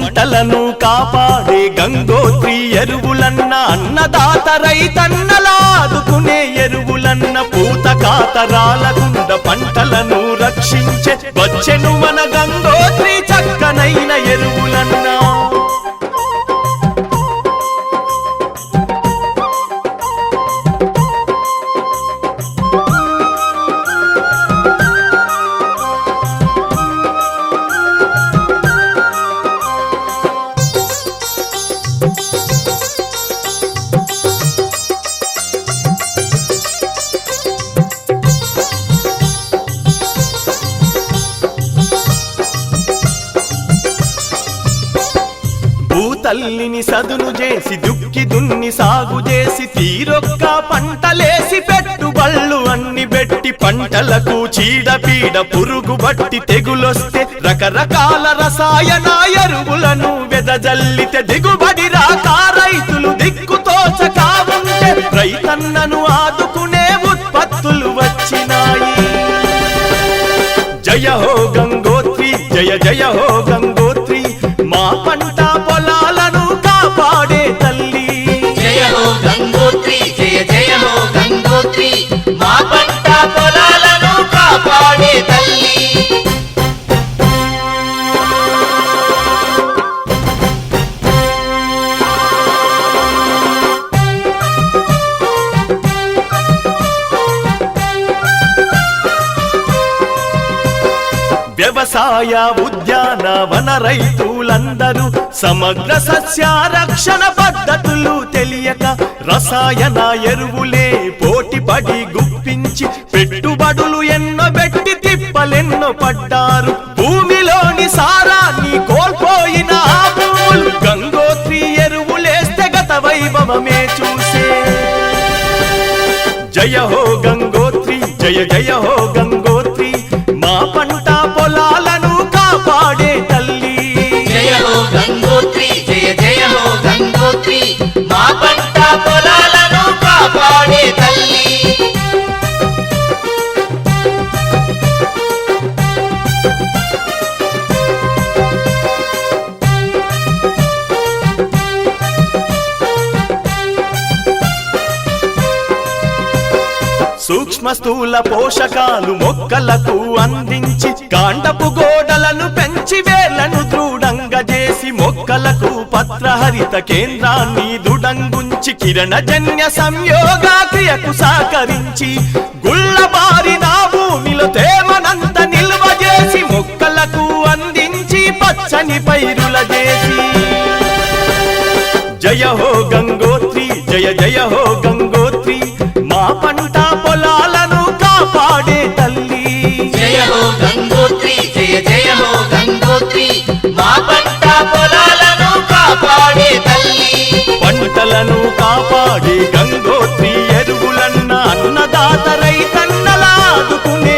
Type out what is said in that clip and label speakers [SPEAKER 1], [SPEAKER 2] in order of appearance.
[SPEAKER 1] పంటలను కాపాడే గంగోత్రి ఎరువులన్న అన్నదాత రైతన్నలాదుకునే ఎరువులన్న పూత కాతరాలగుండ పంటలను రక్షించే వచ్చెను మన గంగోత్రి చక్కనైన ఎరువులన్నా తల్లిని సదును చేసి దుక్కి దున్ని సాగు చేసి తీరొక్క పంటలేసి పెట్టుబళ్ళు అన్ని పెట్టి పంటలకు చీడపీడ పురుగు బట్టి తెగులొస్తే రకరకాల రసాయన ఎరువులను వెదజల్లితే దిగుబడి రాక రైతులు దిక్కుతోచక ఉంటే రైతన్నను ఆదుకునే ఉత్పత్తులు వచ్చినాయి. జయ హో గంగోత్రి జయ జయ హో గంగోత్రి మా పంట పొలాలను కాపాడే తల్లి.
[SPEAKER 2] జయ హో గంగోత్రి జయ జయ హో గంగోత్రి మా పంట పొలాలను కాపాడే తల్లి.
[SPEAKER 1] వ్యవసాయ ఉద్యానవన రైతులందరూ సమగ్ర సస్యారక్షణ పద్ధతులు తెలియక రసాయన ఎరువులే పోటీపడి గుప్పించి పెట్టుబడులు ఎన్నో పెట్టి తిప్పలెన్నో పడ్డారు. భూమిలోని సారాన్ని కోల్పోయిన ఆ భూములు గంగోత్రి ఎరువులేస్తే గత వైభవమే చూసే. జయ హో గంగోత్రి జయ జయ హో గంగోత్రి మా పంట పొలాలను కాపాడే తల్లి.
[SPEAKER 2] జయ హో గంగోత్రి జయ జయ హో గంగోత్రి మా పంట పొలాలను కాపాడే తల్లి.
[SPEAKER 1] సూక్ష్మ స్థూల పోషకాలు మొక్కలకు అందించి కాండపు గోడలను పెంచి వేలను దృఢంగా చేసి మొక్కలకు పత్రహరిత కేంద్రాన్ని దృఢంగుంచి కిరణజన్య సంయోగ క్రియకు సహకరించి గుళ్ళబారిన భూమిలో తేమనంత నిల్వ చేసి మొక్కలకు అందించి పచ్చని పైరుల చేసి. జయ హో గంగోత్రి జయ జయ హో గంగోత్రి మా పంట పొలాలను కాపాడే తల్లి.
[SPEAKER 2] జయ హో గంగోత్రి జయ జయ హో గంగోత్రి మా పంట పొలాలను కాపాడే తల్లి.
[SPEAKER 1] పంటలను కాపాడే గంగోత్రి ఎరువులన్న అన్నదాత రైతన్నలాదుకునే